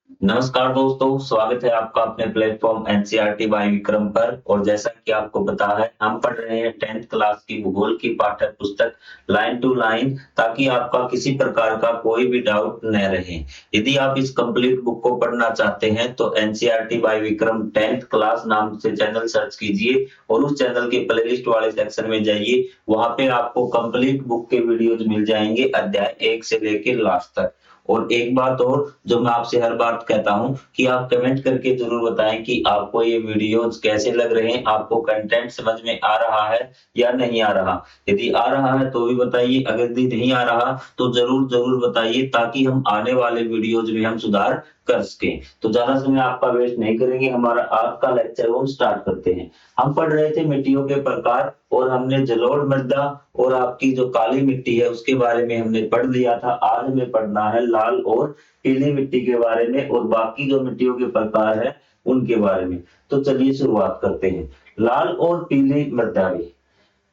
नमस्कार दोस्तों, स्वागत है आपका अपने प्लेटफॉर्म एनसीईआरटी बाय विक्रम पर। और जैसा कि आपको पता है, हम पढ़ रहे हैं 10th क्लास की भूगोल की पाठ्य पुस्तक लाइन टू लाइन, ताकि आपका किसी प्रकार का कोई भी डाउट न रहे। यदि आप इस कंप्लीट बुक को पढ़ना चाहते हैं तो NCERT bye Vikram 10th class नाम से चैनल सर्च कीजिए और उस चैनल के प्लेलिस्ट वाले सेक्शन में जाइए। वहां पे आपको कंप्लीट बुक के वीडियोज मिल जाएंगे, अध्याय 1 से लेकर लास्ट तक। और एक बात और जो मैं आपसे हर बात कहता हूं कि आप कमेंट करके जरूर बताएं कि आपको ये वीडियोस कैसे लग रहे हैं, आपको कंटेंट समझ में आ रहा है या नहीं आ रहा। यदि आ रहा है तो भी बताइए, अगर यदि नहीं आ रहा तो जरूर जरूर बताइए, ताकि हम आने वाले वीडियोज में हम सुधार कर सके। तो ज्यादा समय आपका वेस्ट नहीं करेंगे, हमारा आज का लेक्चर हम स्टार्ट करते हैं। हम पढ़ रहे थे मिट्टियों के प्रकार, और हमने जलोढ़ मृदा और आपकी जो काली मिट्टी है उसके बारे में हमने पढ़ लिया था। आज हमें पढ़ना है लाल और पीली मिट्टी के बारे में, और बाकी जो मिट्टियों के प्रकार है उनके बारे में। तो चलिए शुरुआत करते हैं। लाल और पीली मृदा।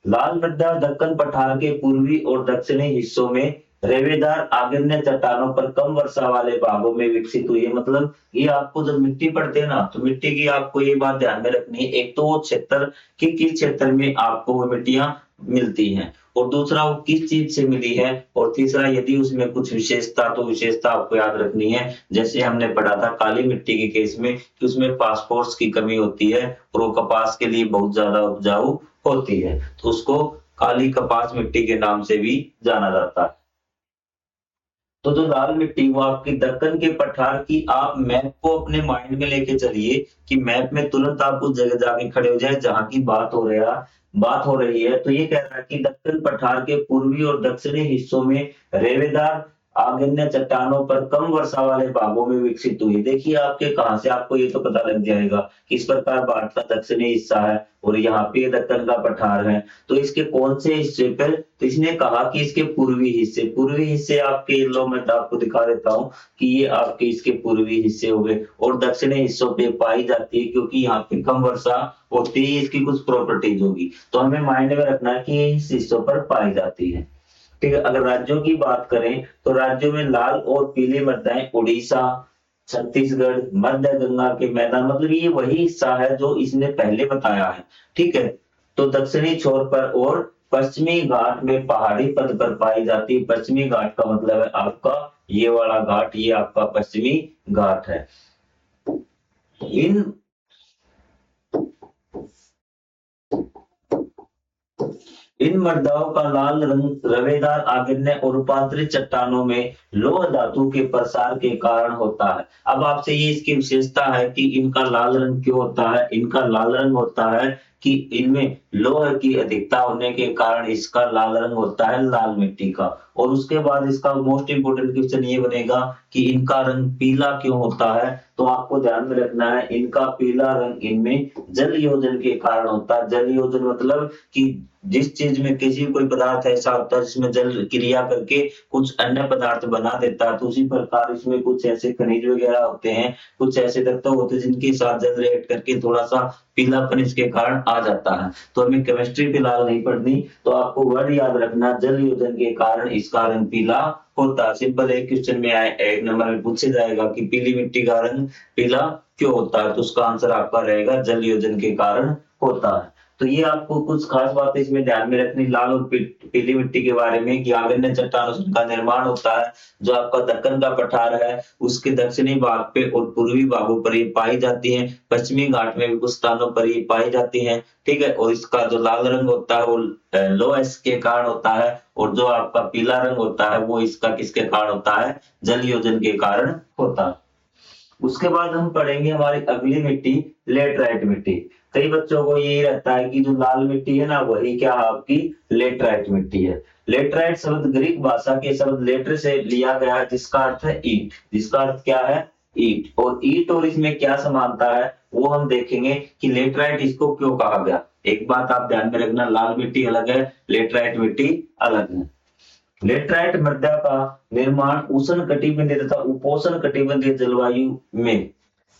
लाल मृदा दक्कन पठार के पूर्वी और दक्षिणी हिस्सों में रेवेदार आग्नेय चट्टानों पर कम वर्षा वाले भागों में विकसित हुई है। मतलब ये आपको जब मिट्टी पढ़ते हैं ना, तो मिट्टी की आपको ये बात ध्यान में रखनी है, एक तो वो क्षेत्र कि किस क्षेत्र में आपको वो मिट्टियां मिलती हैं, और दूसरा वो किस चीज से मिली है, और तीसरा यदि उसमें कुछ विशेषता, तो विशेषता आपको याद रखनी है। जैसे हमने पढ़ा था काली मिट्टी के केस में कि उसमें फास्फोरस की कमी होती है और वो कपास के लिए बहुत ज्यादा उपजाऊ होती है, तो उसको काली कपास मिट्टी के नाम से भी जाना जाता है। तो जो लाल मिट्टी वो आपकी दक्कन के पठार की, आप मैप को अपने माइंड में लेके चलिए कि मैप में तुरंत आप उस जगह जाके खड़े हो जाए जहां की बात हो रही है। तो ये कह रहा है कि दक्कन पठार के पूर्वी और दक्षिणी हिस्सों में रेवेदार आग्नेय चट्टानों पर कम वर्षा वाले भागों में विकसित हुई। देखिए आपके कहां से आपको ये तो पता लग जाएगा किस प्रकार भारत का दक्षिणी हिस्सा है और यहाँ पे दक्कन का पठार है। तो इसके कौन से हिस्से पर, तो इसने कहा कि इसके पूर्वी हिस्से आपके, लो मैं आपको दिखा देता हूँ कि ये आपके इसके पूर्वी हिस्से हो गए, और दक्षिणी हिस्सों पे पाई जाती है क्योंकि यहाँ पे कम वर्षा होती है, इसकी कुछ प्रॉपर्टीज होगी। तो हमें माइंड में रखना है कि ये इस हिस्सों पर पाई जाती है। ठीक है। अगर राज्यों की बात करें तो राज्यों में लाल और पीली मृदाएं उड़ीसा, छत्तीसगढ़, मध्य गंगा के मैदान, मतलब ये वही हिस्सा है जो इसने पहले बताया है। ठीक है। तो दक्षिणी छोर पर और पश्चिमी घाट में पहाड़ी पद पर पाई जाती है। पश्चिमी घाट का मतलब है आपका ये वाला घाट, ये आपका पश्चिमी घाट है। इन इन मृदाओं का लाल रंग रवेदार आग्नेय और रूपांतरित चट्टानों में लौह धातु के प्रसार के कारण होता है। अब आपसे ये इसकी विशेषता है कि इनका लाल रंग क्यों होता है। इनका लाल रंग होता है कि इनमें लौह की अधिकता होने के कारण इसका लाल रंग होता है, लाल मिट्टी का। और उसके बाद इसका मोस्ट इंपोर्टेंट क्वेश्चन ये बनेगा कि इनका रंग पीला क्यों होता है। तो आपको ध्यान में रखना है, इनका पीला रंग इनमें जल योजन के कारण होता है। जल योजन मतलब कि जिस चीज में किसी कोई पदार्थ ऐसा होता है जिसमें जल क्रिया करके कुछ अन्य पदार्थ बना देता है, तो उसी प्रकार इसमें कुछ ऐसे खनिज वगैरह होते हैं, कुछ ऐसे तत्व होते हैं जिनके साथ जल रिएक्ट करके थोड़ा सा पीलापन इसके कारण आ जाता है। तो हमें केमिस्ट्री फिलहाल नहीं पढ़नी, तो आपको वर्ड याद रखना, जल योजन के कारण इसका रंग पीला होता है। सिंपल एक क्वेश्चन में आए, एक नंबर में पूछा जाएगा कि पीली मिट्टी का रंग पीला क्यों होता है, तो उसका आंसर आपका रहेगा जल योजन के कारण होता है। तो ये आपको कुछ खास बातें इसमें ध्यान में रखनी लाल और पीली मिट्टी के बारे में कि आग्नेय चट्टानों से उनका निर्माण होता है। जो आपका दक्कन का पठार है उसके दक्षिणी भाग पे और पूर्वी भागों पर ये पाई जाती है। पश्चिमी घाट में भी कुछ स्थानों पर ये पाई जाती है। ठीक है। और इसका जो लाल रंग होता है वो लो एस के कारण होता है, और जो आपका पीला रंग होता है वो इसका किसके कारण होता है, जल योजन के कारण होता है। उसके बाद हम पढ़ेंगे हमारी अगली मिट्टी, लेटराइट मिट्टी। कई बच्चों को यही रहता है कि जो लाल मिट्टी है ना वही क्या है आपकी लेटराइट मिट्टी है। लेटराइट शब्द ग्रीक भाषा के शब्द लेटर से लिया गया है जिसका अर्थ है ईट। जिसका अर्थ क्या है, ईट। और ईट और इसमें क्या समानता है वो हम देखेंगे कि लेटराइट इसको क्यों कहा गया। एक बात आप ध्यान में रखना, लाल मिट्टी अलग है, लेटराइट मिट्टी अलग है। लेटराइट मृदा का निर्माण उष्ण कटिबंधीय तथा उपोष्ण कटिबंधीय जलवायु में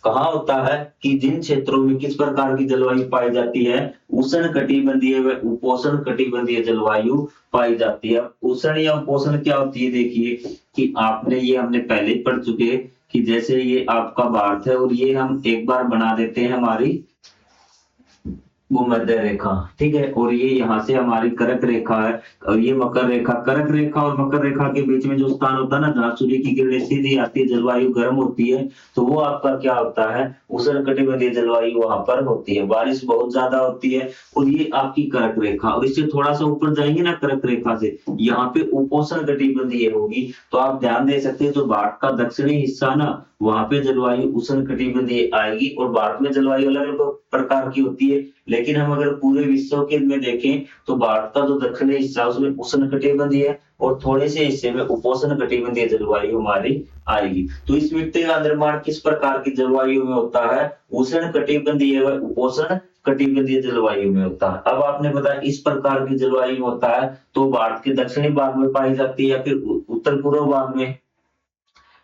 कहाँ होता है कि जिन क्षेत्रों में किस प्रकार की जलवायु पाई जाती है, उष्ण कटिबंधीय व उपोष्ण कटिबंधीय जलवायु पाई जाती है। उष्ण या उपोष्ण क्या होती है, देखिए कि आपने ये हमने पहले ही पढ़ चुके हैं कि जैसे ये आपका भारत है और ये हम एक बार बना देते हैं हमारी भूमध्य रेखा, ठीक है, और ये यहाँ से हमारी कर्क रेखा है और ये मकर रेखा। कर्क रेखा और मकर रेखा के बीच में जो स्थान होता है ना, जहाँ सूर्य की किरणें सीधी आती है, जलवायु गर्म होती है, तो वो आपका क्या होता है, उष्णकटिबंधीय जलवायु वहां पर होती है, बारिश बहुत ज्यादा होती है। और ये आपकी कर्क रेखा, और इससे थोड़ा सा ऊपर जाएंगे ना कर्क रेखा से, यहाँ पे उपोष्ण कटिबंधीय होगी। तो आप ध्यान दे सकते हैं, जो भारत का दक्षिणी हिस्सा ना, वहां पे जलवायु उष्ण कटिबंधीय आएगी। और भारत में जलवायु अलग अलग प्रकार की होती है, लेकिन हम अगर पूरे विश्व के में देखें तो भारत का जो दक्षिणी हिस्सा है उसमें उष्ण कटिबंधीय है और थोड़े से हिस्से में उपोष्ण कटिबंधीय जलवायु हमारी आएगी। तो इस मिट्टी का निर्माण किस प्रकार की जलवायु में होता है, उष्ण कटिबंधीय व उपोष्ण कटिबंधीय जलवायु में होता है। अब आपने बताया इस प्रकार की जलवायु में होता है, तो भारत के दक्षिणी भाग में पाई जाती है या फिर उत्तर पूर्व भाग में,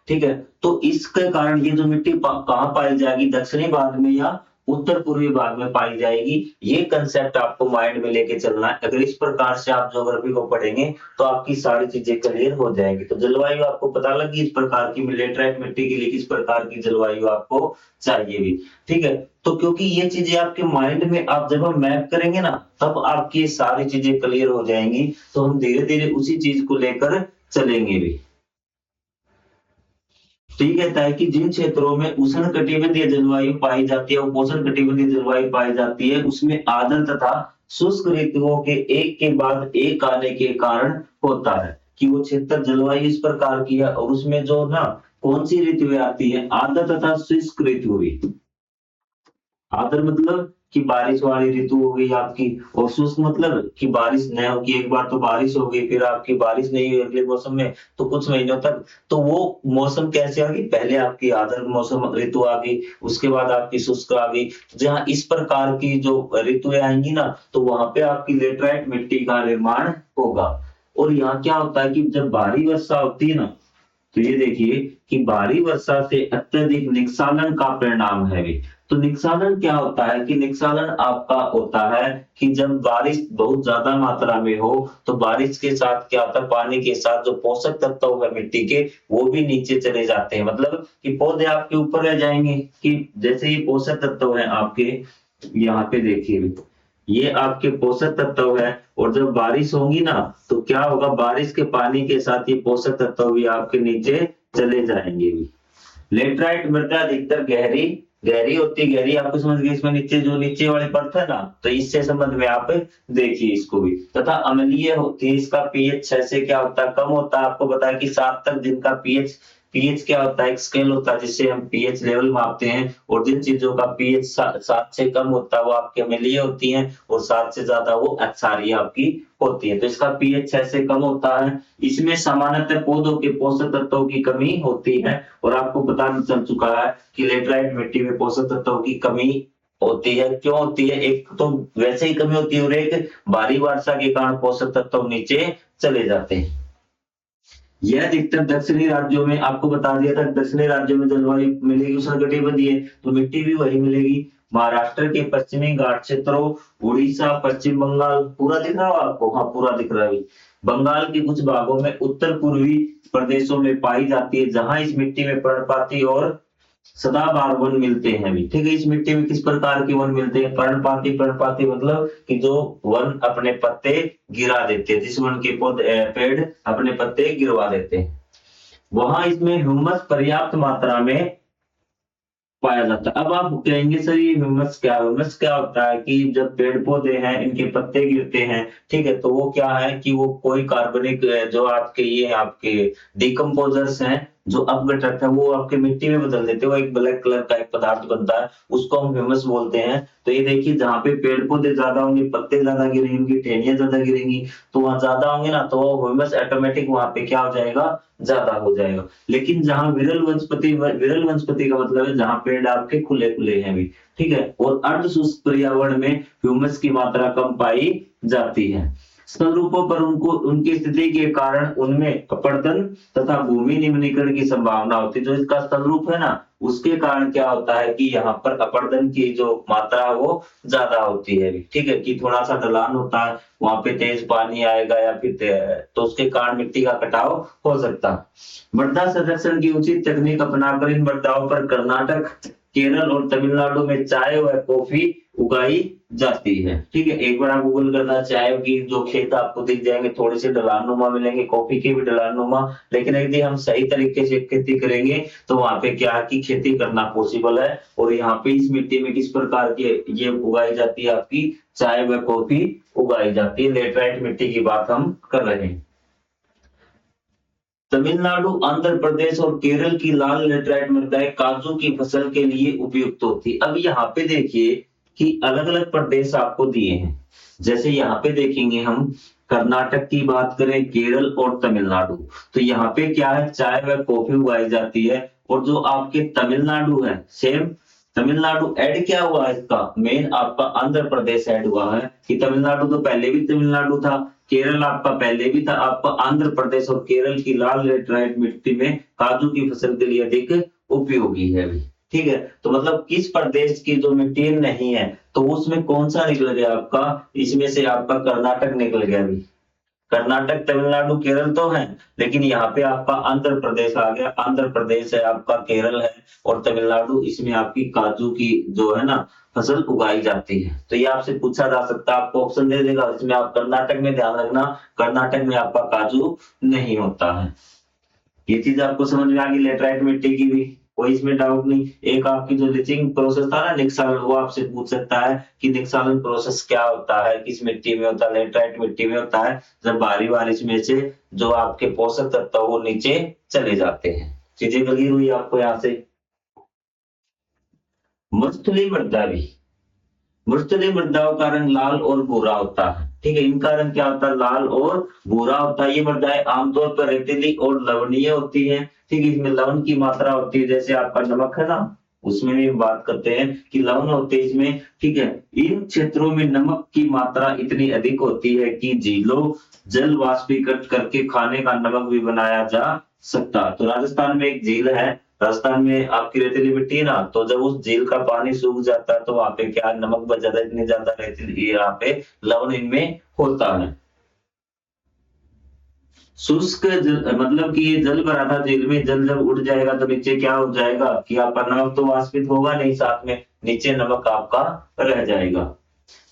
ठीक है। तो इसके कारण ये जो मिट्टी कहाँ पाई जाएगी, दक्षिणी भाग में या उत्तर पूर्वी भाग में पाई जाएगी। ये कंसेप्ट आपको माइंड में लेके चलना है। अगर इस प्रकार से आप ज्योग्राफी को पढ़ेंगे तो आपकी सारी चीजें क्लियर हो जाएगी। तो जलवायु आपको पता लगी इस प्रकार की, लेटराइट मिट्टी के लिए किस प्रकार की जलवायु आपको चाहिए भी, ठीक है। तो क्योंकि ये चीजें आपके माइंड में आप जब हम मैप करेंगे ना, तब आपकी सारी चीजें क्लियर हो जाएंगी। तो हम धीरे धीरे उसी चीज को लेकर चलेंगे भी। तो ये कहता है कि जिन क्षेत्रों में उष्ण कटिबंधीय जलवायु पाई जाती है, उपोष्ण कटिबंधीय जलवायु पाई जाती है, उसमें आर्द्र तथा शुष्क ऋतुओं के एक के बाद एक आने के कारण होता है कि वो क्षेत्र जलवायु इस प्रकार की है और उसमें जो ना कौन सी ऋतुएं आती है, आर्द्र तथा शुष्क ऋतुएं। आदर मतलब कि बारिश वाली ऋतु हो गई आपकी, और शुष्क मतलब कि बारिश न होगी, एक बार तो बारिश हो गई फिर आपकी बारिश नहीं हुई अगले मौसम में तो कुछ महीनों तक, तो वो मौसम कैसे आ गई, पहले आपकी आदर मौसम ऋतु आ गई, उसके बाद आपकी शुष्क आ गई। जहाँ इस प्रकार की जो ऋतुएं आएंगी ना, तो वहां पे आपकी लेटराइट मिट्टी का निर्माण होगा। और यहाँ क्या होता है कि जब भारी वर्षा होती है ना, तो ये देखिए कि भारी वर्षा से अत्यधिक निस्सालन का परिणाम है भी। तो निस्सालन क्या होता है कि निस्सालन आपका होता है कि जब बारिश बहुत ज्यादा मात्रा में हो, तो बारिश के साथ क्या होता है, पानी के साथ जो पोषक तत्व है मिट्टी के, वो भी नीचे चले जाते हैं। मतलब कि पौधे आपके ऊपर रह जाएंगे, कि जैसे ये पोषक तत्व है आपके, यहाँ पे देखिए ये आपके पोषक तत्व है, और जब बारिश होगी ना, तो क्या होगा, बारिश के पानी के साथ ये पोषक तत्व भी आपके नीचे चले जाएंगे भी। लेटराइट मृदा अधिकतर गहरी गहरी होती है, गहरी आपको समझ गए, इसमें नीचे जो नीचे वाली परत है ना, तो इससे संबंध में आप देखिए इसको भी। तथा अम्लीय होती है, इसका पीएच 6 से क्या होता है, कम होता है। आपको बताया कि 7 तक जिनका पीएच पीएच क्या होता है, एक स्केल होता है जिससे हम पीएच लेवल मापते हैं, और जिन चीजों का पीएच 7 से कम होता है वो आपके अम्लीय होती हैं, और 7 से ज्यादा वो क्षारीय आपकी होती है। तो इसका पीएच 6 से कम होता है। इसमें सामान्यतः पौधों के पोषक तत्वों की कमी होती है, और आपको पता चल चुका है कि लेटराइट मिट्टी में पोषक तत्वों की कमी होती है। क्यों होती है, एक तो वैसे ही कमी होती है, और एक भारी वर्षा के कारण पोषक तत्व नीचे चले जाते हैं। यह अधिकतर दक्षिणी राज्यों में, आपको बता दिया था दक्षिणी राज्यों में जलवायु मिलेगी उष्णकटिबंधीय, तो मिट्टी भी वही मिलेगी। महाराष्ट्र के पश्चिमी घाट क्षेत्रों, उड़ीसा, पश्चिम बंगाल, पूरा दिख रहा है आपको, हाँ पूरा दिख रहा है। बंगाल के कुछ भागों में, उत्तर पूर्वी प्रदेशों में पाई जाती है, जहां इस मिट्टी में पर्णपाती और सदाबहार वन मिलते हैं भी, ठीक है। इस मिट्टी में किस प्रकार के वन मिलते हैं, पर्णपाती। पर्णपाती मतलब कि जो वन अपने पत्ते गिरा देते हैं, जिस वन के पौधे पेड़ अपने पत्ते गिरवा देते हैं, वहां इसमें ह्यूमस पर्याप्त मात्रा में पाया जाता है। अब आप कहेंगे सर ये ह्यूमस क्या है, ह्यूमस क्या होता है कि जब पेड़ पौधे हैं इनके पत्ते गिरते हैं, ठीक है, तो वो क्या है कि वो कोई कार्बनिक जो आपके ये आपके डिकम्पोजर्स हैं, जो अपघटक है, वो आपके मिट्टी में बदल देते हैं। वो एक ब्लैक कलर का एक पदार्थ बनता है, उसको हम ह्यूमस बोलते हैं। तो ये देखिए जहाँ पे पेड़ पौधे ज्यादा होंगे, पत्ते ज्यादा गिरेंगे, टहनियां ज्यादा गिरेंगी, तो वहां ज्यादा होंगे ना, तो वो ह्यूमस ऑटोमेटिक वहां पे क्या हो जाएगा, ज्यादा हो जाएगा। लेकिन जहां विरल वनस्पति का मतलब है जहां पेड़ आपके खुले खुले हैं भी, ठीक है, और अर्ध शुष्क पर्यावरण में ह्यूमस की मात्रा कम पाई जाती है। स्वरूपों पर उनको उनकी स्थिति के कारण उनमें अपरदन तथा भूमि निम्नीकरण की संभावना होती है। जो इसका स्वरूप है ना, उसके कारण क्या होता है कि यहाँ पर अपरदन की जो मात्रा है वो ज्यादा होती है। ठीक है, कि थोड़ा सा ढलान होता है, वहां पे तेज पानी आएगा या फिर तो उसके कारण मिट्टी का कटाव हो सकता है। मृदा संरक्षण की उचित तकनीक अपनाकर इन मृदाओं पर कर्नाटक, केरल और तमिलनाडु में चाय व कॉफी उगाई जाती है। ठीक है, एक बार आप गूगल करना, चाय की जो खेत आपको दिख जाएंगे, थोड़े से ढलानुमा मिलेंगे, कॉफी के भी ढलानुमा, लेकिन यदि हम सही तरीके से खेती करेंगे तो वहां पे क्या की खेती करना पॉसिबल है। और यहाँ पे इस मिट्टी में किस प्रकार की ये उगाई जाती है, आपकी चाय व कॉफी उगाई जाती है। लेटराइट मिट्टी की बात हम कर रहे हैं। तमिलनाडु, आंध्र प्रदेश और केरल की लाल लेटराइट मृदाएं काजू की फसल के लिए उपयुक्त होती। अब यहाँ पे देखिए कि अलग अलग प्रदेश आपको दिए हैं। जैसे यहाँ पे देखेंगे हम, कर्नाटक की बात करें, केरल और तमिलनाडु, तो यहाँ पे क्या है, चाय व कॉफी उगाई जाती है। और जो आपके तमिलनाडु है, सेम तमिलनाडु ऐड क्या हुआ है, इसका मेन आपका आंध्र प्रदेश ऐड हुआ है। कि तमिलनाडु तो पहले भी तमिलनाडु था, केरल आपका पहले भी था, आपका आंध्र प्रदेश और केरल की लाल लेटराइट मिट्टी में काजू की फसल के लिए अधिक उपयोगी है। ठीक है, तो मतलब किस प्रदेश की जो मिट्टी नहीं है, तो उसमें कौन सा निकल गया आपका, इसमें से आपका कर्नाटक निकल गया। अभी कर्नाटक, तमिलनाडु, केरल तो है, लेकिन यहाँ पे आपका आंध्र प्रदेश आ गया। आंध्र प्रदेश है आपका, केरल है और तमिलनाडु, इसमें आपकी काजू की जो है ना फसल उगाई जाती है। तो ये आपसे पूछा जा सकता है, आपको ऑप्शन दे देगा, इसमें आप कर्नाटक में ध्यान रखना, कर्नाटक में आपका काजू नहीं होता है। ये चीज आपको समझ में आ गई लेटराइट मिट्टी की भी, कोई इसमें डाउट नहीं। एक आपकी जो लिचिंग प्रोसेस था ना, निक्सालन, वो आपसे पूछ सकता है कि निक्सालन प्रोसेस क्या होता है, किस मिट्टी में होता है। लेटराइट मिट्टी में होता है जब भारी बारिश में से जो आपके पोषक तत्व वो नीचे चले जाते हैं। चीजें क्लियर हुई आपको यहाँ से। मरुस्थलीय मृदा भी, मृस्थलीय मृदाओं का रंग लाल और भूरा होता है। ठीक है, इनका रंग क्या होता है, लाल और भूरा होता है। ये मृदाएं आमतौर पर रेतीली और लवणीय होती हैं। ठीक है, इसमें लवण की मात्रा होती है, जैसे आपका नमक है ना, उसमें भी बात करते हैं कि लवण होते हैं इसमें। ठीक है, इन क्षेत्रों में नमक की मात्रा इतनी अधिक होती है कि झीलों जल वाष्पीकृत करके खाने का नमक भी बनाया जा सकता। तो राजस्थान में एक झील है, राजस्थान में आपकी रेतीली मिट्टी है ना, तो जब उस झील का पानी सूख जाता है तो वहां पे क्या नमक बच जाता है, इतनी ज्यादा रेतीली यहाँ पे लवण इनमें होता है। शुष्क जल, मतलब कि ये जल भरा था झील में, जल जब उड़ जाएगा तो नीचे क्या हो जाएगा कि आपका नमक तो वाष्पित होगा नहीं, साथ में नीचे नमक आपका रह जाएगा।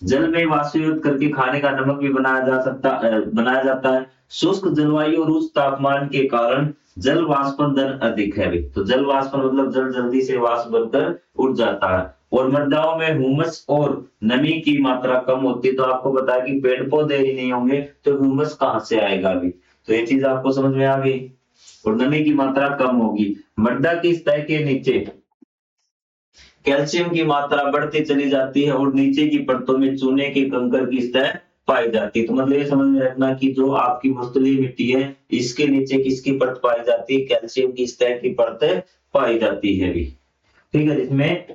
जल में वाष्पीकृत करके खाने का नमक भी बनाया जाता है। शुष्क जलवायु और उच्च तापमान के कारण जल वाष्पन दर अधिक है। तो जल वाष्पन मतलब जल जल्दी से वाष्प बनकर उड़ जाता है। और मृदाओं में ह्यूमस और नमी की मात्रा कम होती है। तो आपको बताया कि पेड़ पौधे ही नहीं होंगे तो ह्यूमस कहाँ से आएगा अभी, तो ये चीज आपको समझ में आ गई। और नमी की मात्रा कम होगी। मृदा की सतह के नीचे कैल्शियम की मात्रा बढ़ती चली जाती है और नीचे की परतों में चूने के कंकड़ की सतह पाई जाती है। तो मतलब ये समझ में रखना कि जो आपकी मृस्थलीय मिट्टी है, इसके नीचे किसकी परत पाई जाती है, कैल्शियम की सतह की परत पाई जाती है भी। ठीक है, जिसमें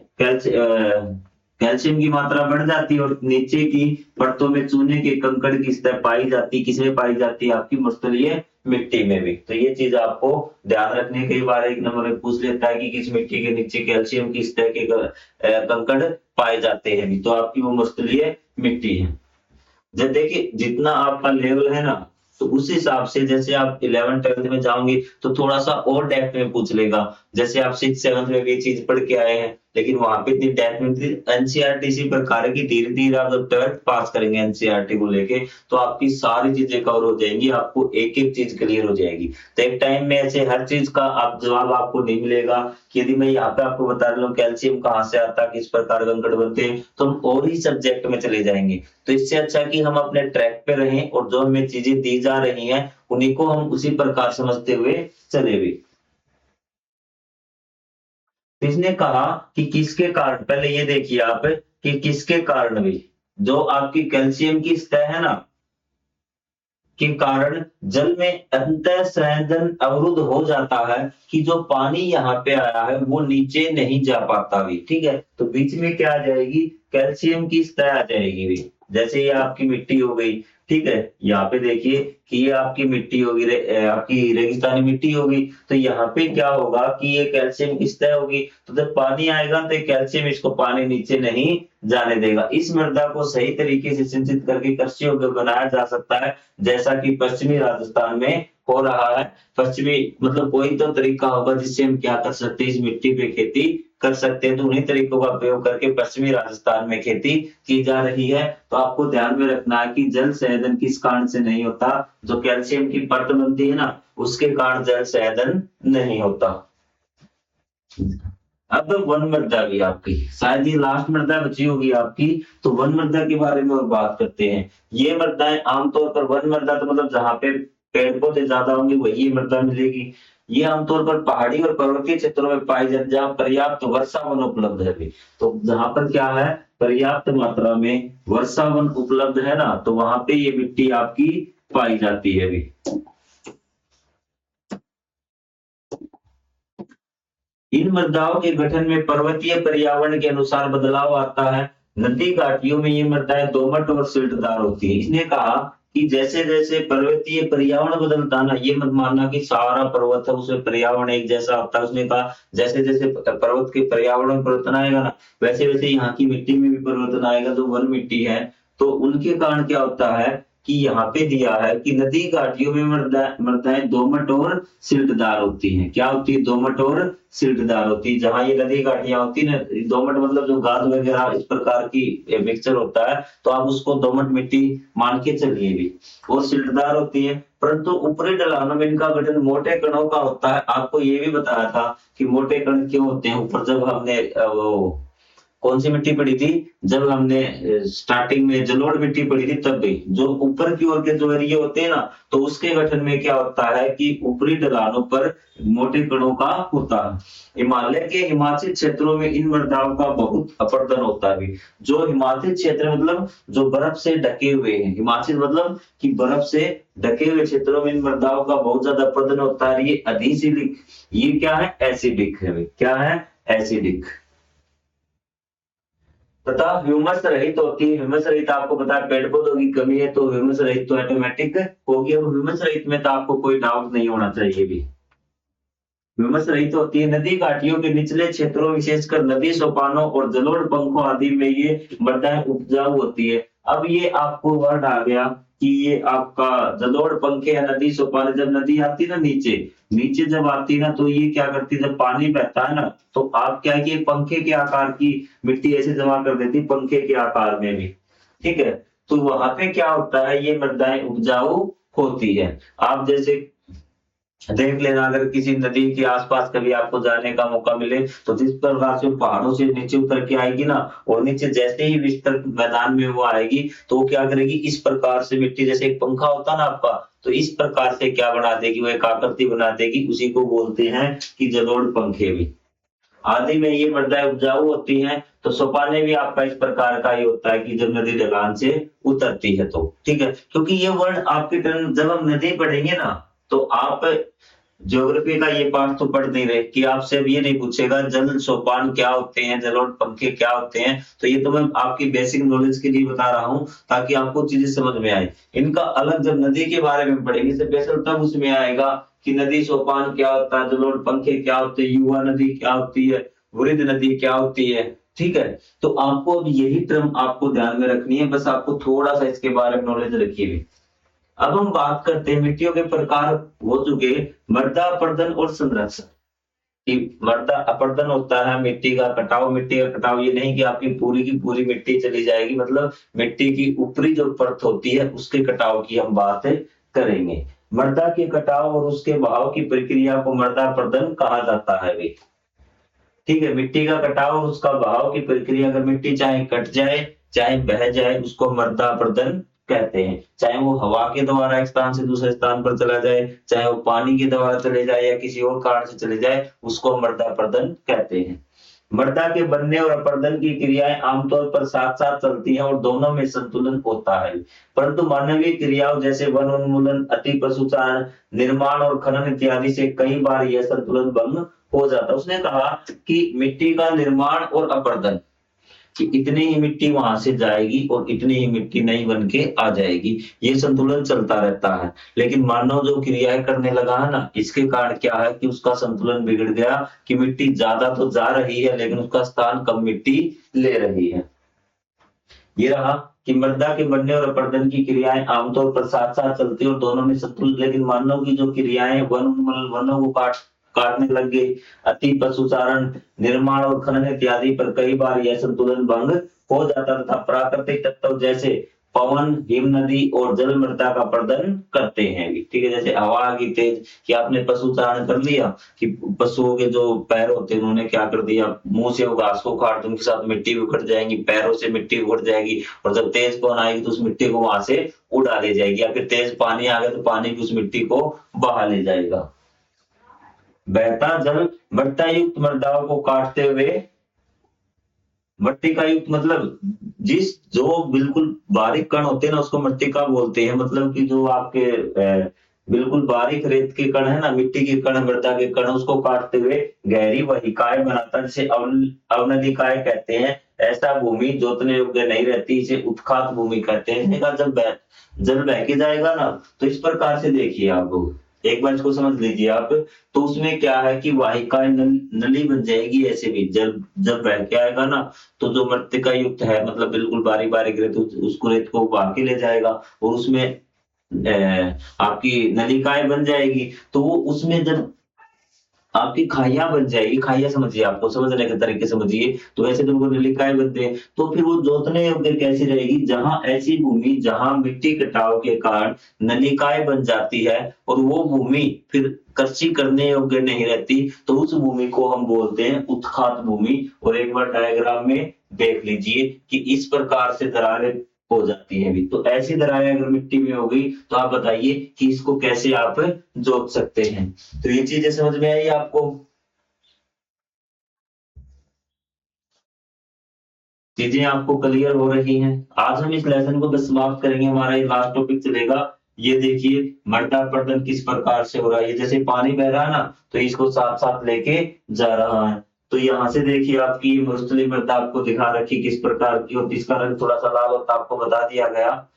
कैल्शियम की मात्रा बढ़ जाती है और नीचे की परतों में चूने के कंकड़ की सतह पाई जाती है। किसमें पाई जाती है, आपकी मृस्थलीय मिट्टी में भी। तो ये चीज आपको ध्यान रखने, कई बार एक नंबर में पूछ लेता है कि किस मिट्टी के नीचे कैल्शियम की सतह के कंकड़ पाए जाते हैं भी, तो आपकी वो मृस्थलीय मिट्टी है। जब देखिए जितना आपका लेवल है ना, तो उस हिसाब से जैसे आप 11 12th में जाओगे तो थोड़ा सा और डेप्थ में पूछ लेगा। जैसे आप 6 7 में भी चीज पढ़ के आए हैं, लेकिन वहां पे इतनी डेप्थ में थी। एनसीईआरटी इसी प्रकार की, धीरे धीरे आप जब 12th पास करेंगे एनसीईआरटी को लेके, तो आपकी सारी चीजें कवर हो जाएंगी, आपको एक एक चीज क्लियर हो जाएगी। तो एक टाइम में ऐसे हर चीज का आप जवाब आपको नहीं मिलेगा कि यदि मैं यहाँ पे आपको बता रहा हूँ कैल्शियम कहाँ से आता है, किस प्रकार कंकड़ बनते हैं, तो हम और ही सब्जेक्ट में चले जाएंगे। तो इससे अच्छा कि हम अपने ट्रैक पे रहें और जो हमें चीजें दी जा रही हैं उन्हीं को हम उसी प्रकार समझते हुए चले भी। इसने कहा कि किसके कारण, पहले ये देखिए आप कि किसके कारण भी, जो आपकी कैल्शियम की सतह है ना के कारण जल में अंतः संवेदन अवरुद्ध हो जाता है कि जो पानी यहाँ पे आया है वो नीचे नहीं जा पाता भी। ठीक है, तो बीच में क्या आ जाएगी, कैल्शियम की सतह आ जाएगी भी। जैसे ये आपकी मिट्टी हो गई, ठीक है। यहाँ पे देखिए कि ये आपकी मिट्टी होगी, आपकी रेगिस्तानी मिट्टी होगी, तो यहाँ पे क्या होगा कि ये कैल्शियम की सतह होगी, तो जब पानी आएगा तो ये कैल्शियम इसको पानी नीचे नहीं जाने देगा। इस मृदा को सही तरीके से सिंचित करके कृषि योग्य बनाया जा सकता है, जैसा कि पश्चिमी राजस्थान में हो रहा है। पश्चिमी मतलब कोई तो तरीका होगा जिससे हम क्या कर सकते हैं, इस मिट्टी पे खेती कर सकते हैं, तो उन्हीं तरीकों का प्रयोग करके पश्चिमी राजस्थान में खेती की जा रही है। तो आपको ध्यान में रखना है कि जल संवेदन किस कारण से नहीं होता, जो कैल्शियम की परत बनती है ना, उसके कारण जल संवेदन नहीं होता। अब वन मृदा भी आपकी शायद ये लास्ट मृदा बची होगी आपकी, तो वन मृदा के बारे में और बात करते हैं। ये मृदाएं आमतौर पर वन मृदा तो मतलब जहाँ पे पेड़ पौधे ज्यादा होंगे वही मृदा मिलेगी। ये आमतौर पर पहाड़ी और पर्वतीय क्षेत्रों में पाई जाती है जहाँ पर्याप्त वर्षा वन उपलब्ध है भी। तो जहाँ पर क्या है, पर्याप्त मात्रा में वर्षा वन उपलब्ध है ना, तो वहां पे ये मिट्टी आपकी पाई जाती है भी। इन मृदाओं के गठन में पर्वतीय पर्यावरण के अनुसार बदलाव आता है। नदी घाटियों में ये मृदाएं दोमट और सिल्टदार होती है। इसने कहा कि जैसे जैसे पर्वतीय पर्यावरण बदलता ना, ये मत मानना कि सारा पर्वत है उसमें पर्यावरण एक जैसा होता है। उसने कहा जैसे जैसे पर्वत के पर्यावरण में परिवर्तन आएगा ना, वैसे वैसे यहाँ की मिट्टी में भी परिवर्तन आएगा, जो वन मिट्टी है। तो उनके कारण क्या होता है कि यहाँ पे दिया है कि नदी घाटियों में मृदाएं दोमट और सिल्टदार होती हैं। क्या होती है, दोमट और सिल्टदार होती है। जहां ये नदी घाटियां होती है ना, दोमट मतलब जो गाद वगैरह इस प्रकार की मिक्सचर होता है, तो आप उसको दोमट मिट्टी मान के चलिए भी। और सिल्टदार होती है, परंतु ऊपरी ढलानों में इनका गठन मोटे कणों का होता है। आपको ये भी बताया था कि मोटे कण क्यों होते हैं ऊपर, जब हमने वो कौन सी मिट्टी पड़ी थी, जब हमने स्टार्टिंग में जलोढ़ मिट्टी पड़ी थी तब भी। जो ऊपर की ओर के जो एरिया होते हैं ना, तो उसके गठन में क्या होता है कि ऊपरी ढलानों पर मोटे कणों का होता है। हिमालय के हिमाचल क्षेत्रों में इन मृदाओं का बहुत अपरदन होता है। जो हिमाचल क्षेत्र मतलब जो बर्फ से ढके हुए हैं, हिमाचल मतलब कि बर्फ से ढके हुए क्षेत्रों में इन मृदाओं का बहुत ज्यादा अपरदन होता है। ये अधिशिलिक, ये क्या है, एसिडिक है। क्या है, एसिडिक तथा ह्यूमस रहित होती है। ह्यूमस रहित आपको पता है पेड़ पौधों की कमी है, तो ह्यूमस रहित तो ऑटोमेटिक होगी। अब ह्यूमस रहित में तो आपको कोई डाउट नहीं होना चाहिए भी। ह्यूमस रहित होती है। नदी घाटियों के निचले क्षेत्रों विशेषकर नदी सोपानों और जलोढ़ पंखों आदि में ये मृदाएं उपजाऊ होती है। अब ये आपको वर्ड आ गया कि ये आपका जलोढ़ पंखे या नदी सोपान, जब नदी आती ना नीचे नीचे जब आती ना, तो ये क्या करती, जब पानी बहता है ना, तो आप क्या कि पंखे के आकार की मिट्टी ऐसे जमा कर देती, पंखे के आकार में भी। ठीक है, तो वहां पे क्या होता है, ये मृदाएं उपजाऊ होती है। आप जैसे देख लेना, अगर किसी नदी के आसपास कभी आपको जाने का मौका मिले, तो जिस प्रकार से पहाड़ों से नीचे उतर के आएगी ना, और नीचे जैसे ही विस्तृत मैदान में वो आएगी, तो वो क्या करेगी, इस प्रकार से मिट्टी जैसे एक पंखा होता ना आपका, तो इस प्रकार से क्या बना देगी, वो एक आकृति बना देगी। उसी को बोलते हैं कि जलोढ़ पंखे भी। आदि में ये मृदाएं उपजाऊ होती हैं। तो सोपाने भी आपका इस प्रकार का ही होता है कि जब नदी ढलान से उतरती है तो। ठीक है, क्योंकि ये वर्ण आपके टर्न जब हम नदी पढ़ेंगे ना, तो आप ज्योग्राफी का ये पार्ट तो पढ़ नहीं रहे कि आपसे अब ये नहीं पूछेगा जल सोपान क्या होते हैं, जलोढ़ पंखे क्या होते हैं। तो ये तो मैं आपकी बेसिक नॉलेज के लिए बता रहा हूँ, ताकि आपको चीजें समझ में आए। इनका अलग जब नदी के बारे में पढ़ेंगे स्पेशल, तब उसमें आएगा कि नदी सोपान क्या होता है, जलोढ़ पंखे क्या होते हैं, युवा नदी क्या होती है, वृद्ध नदी क्या होती है। ठीक है, तो आपको अब यही टर्म आपको ध्यान में रखनी है, बस आपको थोड़ा सा इसके बारे में नॉलेज रखिए। अब हम बात करते हैं मिट्टियों के प्रकार हो चुके, मृदा अपरदन और संरक्षण। कि मृदा अपरदन होता है मिट्टी का कटाव। मिट्टी का कटाव ये नहीं कि आपकी की पूरी मिट्टी चली जाएगी, मतलब मिट्टी की ऊपरी जो परत होती है उसके कटाव की हम बात करेंगे। मृदा के कटाव और उसके बहाव की प्रक्रिया को मृदा अपरदन कहा जाता है भी। ठीक है, मिट्टी का कटाव और उसका बहाव की प्रक्रिया, अगर मिट्टी चाहे कट जाए चाहे बह जाए, उसको मृदा अपरदन कहते हैं। चाहे वो हवा के द्वारा एक स्थान से दूसरे स्थान पर चला जाए, चाहे वो पानी के द्वारा चले जाए या किसी और कारण से चले जाए, उसको मृदा अपरदन कहते हैं। मृदा के बनने और अपरदन की क्रियाएं आमतौर पर साथ साथ चलती हैं और दोनों में संतुलन होता है। परंतु मानवीय क्रियाओं जैसे वन उन्मूलन, अति पशुचारण, निर्माण और खनन इत्यादि से कई बार यह संतुलन भंग हो जाता है। उसने कहा कि मिट्टी का निर्माण और अपरदन, कि इतनी ही मिट्टी वहां से जाएगी और इतनी ही मिट्टी नई बन के आ जाएगी। ये संतुलन चलता रहता है। लेकिन मानव जो क्रियाएं करने लगा है ना, इसके कारण क्या है कि उसका संतुलन बिगड़ गया कि मिट्टी ज्यादा तो जा रही है लेकिन उसका स्थान कम मिट्टी ले रही है। ये रहा कि मृदा के बनने और अपरदन की क्रियाएं आमतौर पर साथ साथ चलती और दोनों में संतुलन, लेकिन मानव की जो क्रियाएं वन उन्मूलन, वनों को काटने लग गए, अति पशुचारण, निर्माण और खनन इत्यादि पर कई बार यह संतुलन भंग हो जाता तथा प्राकृतिक तत्व जैसे पवन, हिम नदी और जल मृदा का प्रदन करते हैं। ठीक है, जैसे हवा की तेज कि आपने पशुचारण कर लिया कि पशुओं के जो पैर होते हैं उन्होंने क्या कर दिया, मुंह से वो घास को काट, उनके साथ मिट्टी भी उखड़ जाएगी, पैरों से मिट्टी उखड़ जाएगी और जब तेज पवन आएगी तो उस मिट्टी को वहां से उड़ा ले जाएगी, या फिर तेज पानी आ गया तो पानी भी उस मिट्टी को बहा ले जाएगा। बहता जल मृदा युक्त मृदाओं को काटते हुए, मृतिका युक्त मतलब जिस जो बिल्कुल बारीक कण होते हैं ना उसको मृतिका बोलते हैं, मतलब कि जो आपके बिल्कुल बारीक रेत के कण है ना, मिट्टी के कण, मृदा के कण, उसको काटते हुए गहरी वहिकाएं बनाता है जिसे अवनलिकाएं कहते हैं। ऐसा भूमि जोतने योग्य नहीं रहती, इसे उत्खात भूमि कहते हैं। जब जल बह के जाएगा ना तो इस प्रकार से देखिए आप एक बार इसको समझ लीजिए आप, तो उसमें क्या है कि वाहिकाएं नली बन जाएगी। ऐसे भी जल जब बह के आएगा ना तो जो मृतिका युक्त है मतलब बिल्कुल बारीक बारीक रेत, उसको रेत को बहा के ले जाएगा और उसमें आपकी नलिकाएं बन जाएगी। तो वो उसमें जब आपकी खाइया बन जाएगी, खाइया समझिए, आपको समझने के तरीके समझिए, तो वैसे तो वो नलिकाएं बनते हैं, तो फिर वो जोतने योग्य कैसी रहेगी, जहां ऐसी भूमि जहां मिट्टी कटाव के कारण नलिकाएं बन जाती है और वो भूमि फिर कृषि करने योग्य नहीं रहती, तो उस भूमि को हम बोलते हैं उत्खात भूमि। और एक बार डायग्राम में देख लीजिए कि इस प्रकार से दरारें हो जाती है भी। तो ऐसी दरारें अगर मिट्टी में हो गई तो आप बताइए कि इसको कैसे आप जोत सकते हैं। तो ये चीजें समझ में आई आपको? चीजें आपको क्लियर हो रही हैं? आज हम इस लेसन को बस समाप्त करेंगे, हमारा ये लास्ट टॉपिक चलेगा। ये देखिए मृदा अपरदन किस प्रकार से हो रहा है, जैसे पानी बह रहा है ना तो इसको साथ साथ लेके जा रहा है। तो यहाँ से देखिए आपकी मरुस्थलीय मृदा आपको दिखा रखी किस प्रकार की होती है, इसका रंग थोड़ा सा लाल होता है, आपको बता दिया गया।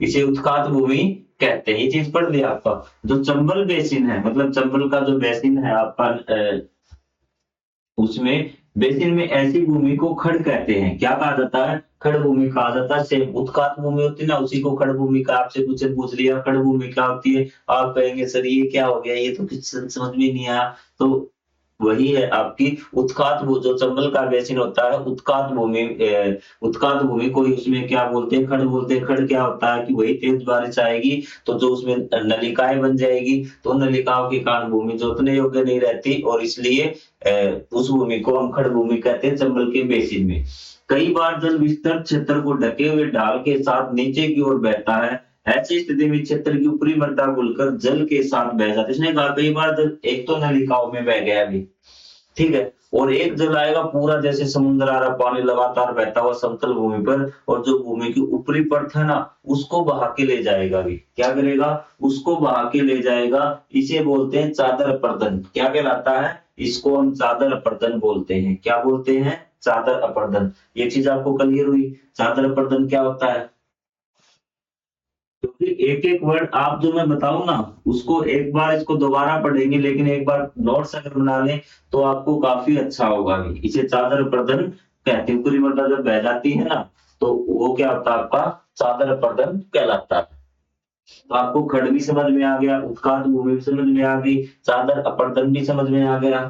इसे उत्खात भूमि कहते हैं। ये चीज पढ़ लिया आपका। जो चंबल बेसिन है, मतलब चंबल का जो बेसिन है आपका, उसमें बेसिन में ऐसी भूमि को खड़ कहते हैं। क्या कहा जाता है? खड़ भूमि कहा जाता है। सेम उत्खात भूमि होती है ना, उसी को खड़ भूमि का। आपसे कुछ पूछ लिया खड़ भूमि क्या होती है, आप कहेंगे सर ये क्या हो गया, ये तो कुछ समझ में नहीं आया। तो वही है आपकी उत्खात भूमि। जो चंबल का बेसिन होता है उत्खात भूमि, उत्खात भूमि को उसमें क्या बोलते हैं, खड़ बोलते हैं। खड़ क्या होता है कि वही तेज बारिश आएगी तो जो उसमें नलिकाएं बन जाएगी, तो नलिकाओं के कारण भूमि जोतने योग्य नहीं रहती और इसलिए उस भूमि को हम खड़ भूमि कहते हैं चंबल के बेसिन में। कई बार जल विस्तृत क्षेत्र को ढके हुए ढाल के साथ नीचे की ओर बहता है। ऐसी स्थिति में क्षेत्र की ऊपरी मृदा खुलकर जल के साथ बह जाती है। इसने कहा कई बार जल एक तो नलिकाओं में बह गया अभी, ठीक है, और एक जल आएगा पूरा जैसे समुद्र आ रहा, पानी लगातार बहता हुआ समतल भूमि पर, और जो भूमि की ऊपरी परत है ना उसको बहा के ले जाएगा भी। क्या करेगा? उसको बहा के ले जाएगा। इसे बोलते हैं चादर अपरदन। क्या कहलाता है? इसको हम चादर अपरदन बोलते हैं। क्या बोलते हैं? चादर अपरदन। ये चीज आपको क्लियर हुई? चादर अपरदन क्या होता है? क्योंकि एक एक वर्ड आप जो मैं बताऊं ना उसको एक बार इसको दोबारा पढ़ेंगे, लेकिन एक बार नोट्स अगर बना लें तो आपको काफी अच्छा होगा। इसे चादर प्रदन कहते हैं। पूरी मतलब जब बह जाती है ना तो वो क्या होता है आपका चादर प्रदन कहलाता है। तो आपको खड़ भी समझ में आ गया, उत्खात भूमि भी समझ में आ गई, चादर अपर्दन भी समझ में आ गया।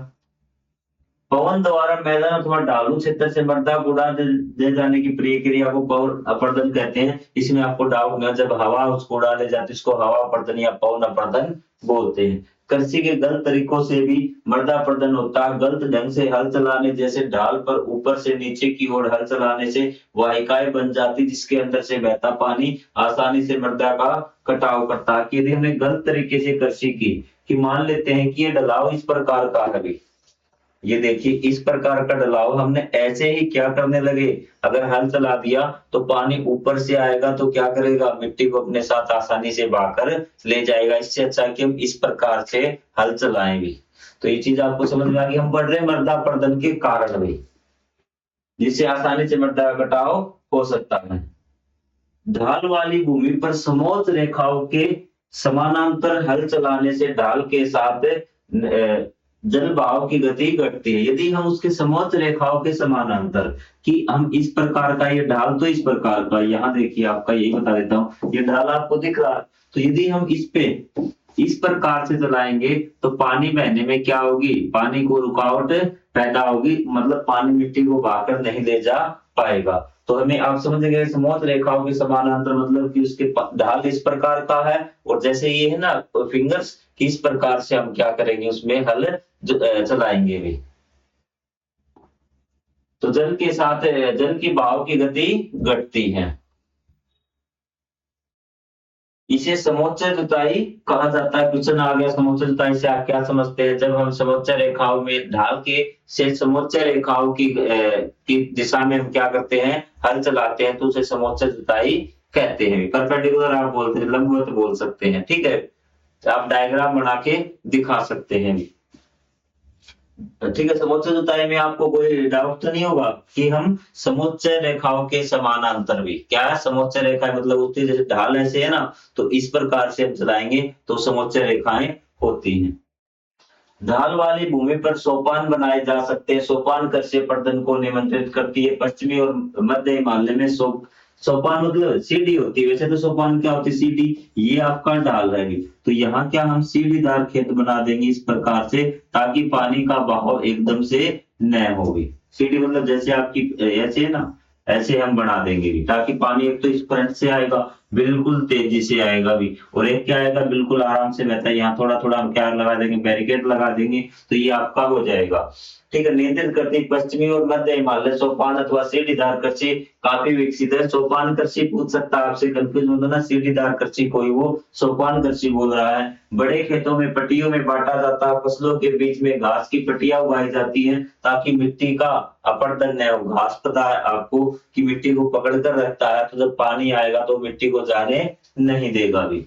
पवन द्वारा मैदान अथवा ढालू क्षेत्र से मृदा को उड़ा दे जाने की प्रक्रिया को पवन अपर्दन कहते हैं। इसमें आपको डाउट ना, जब हवा उसको उड़ा ले जाती है इसको हवा अपर्दन या पवन अपर्दन बोलते हैं। कृषि के गलत तरीकों से भी मृदा अपर्दन होता है। गलत ढंग से हल चलाने, जैसे ढाल पर ऊपर से नीचे की ओर हल चलाने से वाहिकाएं बन जाती जिसके अंदर से बहता पानी आसानी से मृदा का कटाव करता है। यदि हमने गलत तरीके से कृषि की, कि मान लेते हैं कि ये ढलाव इस प्रकार का है भी, ये देखिए इस प्रकार का ढलाव हमने ऐसे ही क्या करने लगे, अगर हल चला दिया तो पानी ऊपर से आएगा तो क्या करेगा, मिट्टी को अपने साथ आसानी से बहाकर ले जाएगा। इससे अच्छा कि हम इस प्रकार से हल चलाएं भी। तो ये चीज आपको समझ में आ गई। हम पढ़ रहे हैं मृदा अपरदन के कारण भी। जिससे आसानी से मृदा कटाव हो सकता है। ढाल वाली भूमि पर समोच्च रेखाओं के समानांतर हल चलाने से ढाल के साथ जल बहाव की गति घटती है। यदि हम उसके समोच्च रेखाओं के समानांतर कि हम इस प्रकार का, ये ढाल तो इस प्रकार का, यहाँ देखिए आपका यही बता देता हूँ, ये ढाल आपको दिख रहा है, तो यदि हम इस पे इस प्रकार से चलाएंगे तो पानी बहने में क्या होगी, पानी को रुकावट पैदा होगी, मतलब पानी मिट्टी को बहाकर नहीं ले जा पाएगा। तो हमें आप समझ गए समोच्च रेखाओं के समानांतर मतलब कि उसके ढाल इस प्रकार का है, और जैसे ये है ना फिंगर्स, किस प्रकार से हम क्या करेंगे उसमें हल चलाएंगे भी। तो जल के साथ जल की बहाव की गति घटती है। इसे समोच्च जुताई कहा जाता है। क्वेश्चन आ गया समोच्च जुताई से आप क्या समझते हैं? जब हम समोच्च रेखाओं में ढाल के से समोच्च रेखाओं की दिशा में हम क्या करते हैं, हल चलाते हैं, तो उसे समोच्च जुताई कहते हैं। परपेंडिकुलर आप बोलते हैं, लंबवत बोल सकते हैं, ठीक है। तो आप डायग्राम बना के दिखा सकते हैं। ठीक है, समोच्च जुताई में आपको कोई डाउट तो नहीं होगा कि हम समोच्च रेखाओं के समानांतर भी, क्या है समोच्च रेखा मतलब उसकी जैसे ढाल ऐसे है ना, तो इस प्रकार से हम चलाएंगे तो समोच्च रेखाएं होती हैं। ढाल वाली भूमि पर सोपान बनाए जा सकते हैं। सोपान कृषि प्रदन को नियंत्रित करती है। पश्चिमी और मध्य हिमालय में सोपान मतलब सीढ़ी होती है। वैसे तो सोपान क्या होती है, सीढ़ी। ये आपका ढाल है, तो यहाँ क्या हम सीढ़ीदार खेत बना देंगे इस प्रकार से, ताकि पानी का बहाव एकदम से न हो। सीढ़ी मतलब जैसे आपकी ऐसे है ना, ऐसे हम बना देंगे भी, ताकि पानी एक तो इस फ्रंट से आएगा, बिल्कुल तेजी से आएगा भी, और एक क्या आएगा बिल्कुल आराम से बहता है। यहाँ थोड़ा थोड़ा हम क्या लगा देंगे, बैरिकेड लगा देंगे, तो ये आपका हो जाएगा। ठीक है, नियंत्रित करती पश्चिमी और मध्य हिमालय सोपान अथवा सीढ़ीदार कृषि काफी विकसित है। सोपान कृषि पूछ सकता है आपसे, कंफ्यूज होता ना, सीढ़ीदार कृषि कोई वो सोपान कृषि बोल रहा है। बड़े खेतों में पट्टियों में बांटा जाता है। फसलों के बीच में घास की पट्टियां उगाई जाती हैं, ताकि मिट्टी का अपरदन न हो। घास पता है आपको कि मिट्टी को पकड़ कर रखता है, तो जब पानी आएगा तो मिट्टी को जाने नहीं देगा भी।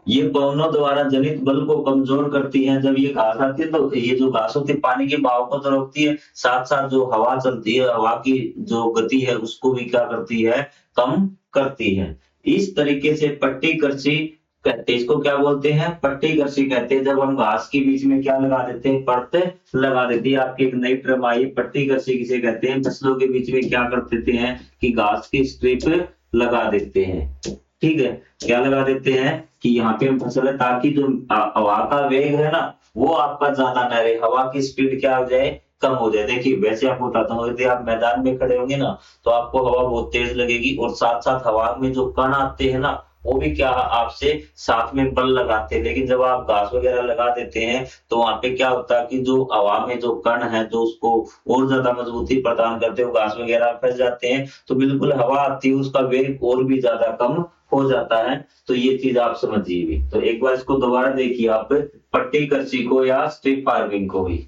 ये पवनों द्वारा जनित बल को कमजोर करती है। जब ये घास आती है तो ये जो घास होती है पानी के बहाव को तो रोकती है, साथ साथ जो हवा चलती है, हवा की जो गति है उसको भी क्या करती है, कम करती है। इस तरीके से पट्टी कृषि कहते हैं। इसको क्या बोलते हैं, पट्टी कृषि कहते हैं। जब हम घास के बीच में क्या लगा देते हैं, परत लगा देती है। आपकी एक नई टर्म आई, पट्टी कृषि किसे कहते हैं। फसलों के बीच में क्या कर देते हैं कि घास की स्ट्रिप लगा देते हैं। ठीक है, क्या लगा देते हैं कि यहाँ पे फसल है, ताकि जो हवा का वेग है ना वो आपका ज्यादा न रहे, हवा की स्पीड क्या हो जाए, कम हो जाए। देखिए वैसे आपको बताता हूँ, यदि आप मैदान में खड़े होंगे ना तो आपको हवा बहुत तेज लगेगी, और साथ साथ हवा में जो कण आते हैं ना वो भी क्या आपसे साथ में बल लगाते हैं। लेकिन जब आप घास वगैरह लगा देते हैं तो वहां पे क्या होता है कि जो हवा में जो कण है जो उसको और ज्यादा मजबूती प्रदान करते हो, घास वगैरह फंस जाते हैं, तो बिल्कुल हवा आती है उसका वेग और भी ज्यादा कम हो जाता है। तो ये चीज आप समझिए भी। तो एक बार इसको दोबारा देखिए आप, पट्टी कृषि को या स्ट्रिप फार्मिंग को भी।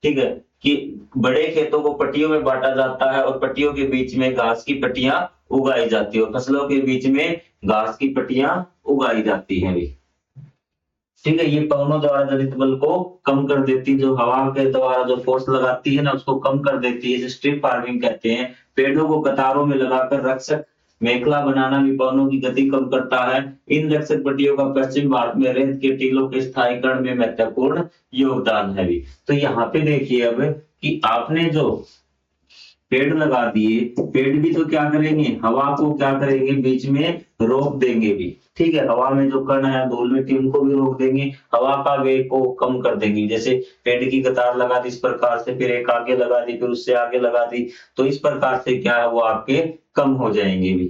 ठीक है, कि बड़े खेतों को पट्टियों में बांटा जाता है, और पट्टियों के बीच में घास की पट्टियां उगाई जाती है, और फसलों के बीच में घास की पट्टियां उगाई जाती हैं भी। ठीक है, ये पवनों द्वारा जनित बल को कम कर देती है। जो हवा के द्वारा जो फोर्स लगाती है ना उसको कम कर देती है। इसे स्ट्रिप फार्मिंग कहते हैं। पेड़ों को कतारों में लगाकर रक्षक मेखला बनाना भी पवनों की गति कम करता है। इन रक्षक पट्टियों का पश्चिम भारत में रेत के टीलों के स्थायीकरण में महत्वपूर्ण योगदान है भी। तो यहाँ पे देखिए अब कि आपने जो पेड़ लगा दिए, पेड़ भी तो क्या करेंगे, हवा को क्या करेंगे, बीच में रोक देंगे भी। ठीक है, हवा में जो कण है धूल मिट्टी उनको भी रोक देंगे, हवा का वेग को कम कर देंगे। जैसे पेड़ की कतार लगा दी इस प्रकार से, फिर एक आगे लगा दी, फिर उससे आगे लगा दी, तो इस प्रकार से क्या है वो आपके कम हो जाएंगे भी।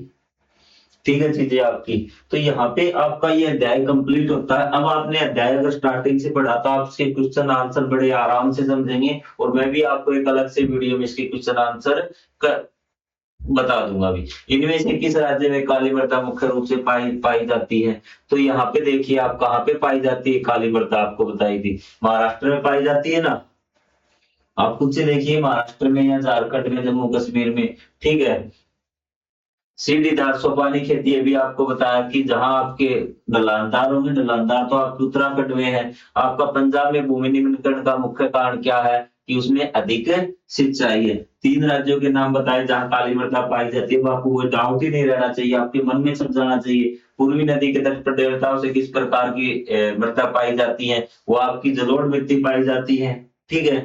ठीक है चीजें आपकी। तो यहाँ पे आपका ये अध्याय कंप्लीट होता है। अब आपने अध्याय अगर स्टार्टिंग से पढ़ा तो आप इसके क्वेश्चन आंसर बड़े आराम से समझेंगे, और मैं भी आपको एक अलग से वीडियो में इसके क्वेश्चन आंसर कर बता दूंगा भी। इनमें से किस राज्य में काली मृदा मुख्य रूप से पाई पाई जाती है? तो यहाँ पे देखिए आप कहाँ पे पाई जाती है काली मृदा, आपको बताई थी महाराष्ट्र में पाई जाती है ना। आप खुद से देखिए महाराष्ट्र में या झारखंड में, जम्मू कश्मीर में। ठीक है, सीढ़ीदार सोपानी खेती ये भी आपको बताया कि जहां आपके ढलानदार होंगे, ढलानदार तो आपके उत्तराखंड में है। आपका पंजाब में भूमि निम्नीकरण का मुख्य कारण क्या है कि उसमें अधिक सिंचाई है। 3 राज्यों के नाम बताए जहां काली मृदा पाई जाती है। आपको कोई डाउट ही नहीं रहना चाहिए, आपके मन में सब जाना चाहिए। पूर्वी नदी के तट पर डेल्टाओं से किस प्रकार की मृदा पाई जाती है, वो आपकी जलोढ़ मिट्टी पाई जाती है। ठीक है।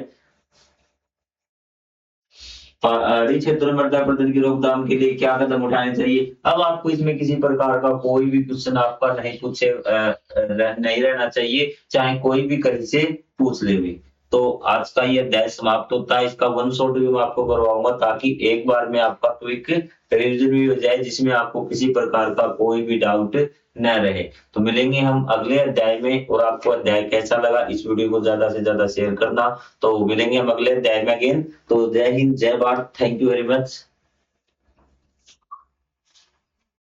पहाड़ी क्षेत्रों में मृदा प्रदूषण की रोकथाम के लिए क्या कदम उठाने चाहिए। अब आपको इसमें किसी प्रकार का कोई भी क्वेश्चन आपका नहीं पूछे नहीं रहना चाहिए, चाहे कोई भी कहीं से पूछ ले भी। तो आज का ये अध्याय समाप्त होता है। इसका वन शॉट भी मैं आपको करवाऊंगा ताकि एक बार में आपका क्विक रिवीजन भी हो जाए, जिसमें आपको किसी प्रकार का कोई भी डाउट न रहे। तो मिलेंगे हम अगले अध्याय में, और आपको अध्याय कैसा लगा इस वीडियो को ज्यादा से ज्यादा शेयर करना। तो मिलेंगे हम अगले अध्याय में अगेन। तो जय हिंद, जय Bharat, thank you very much.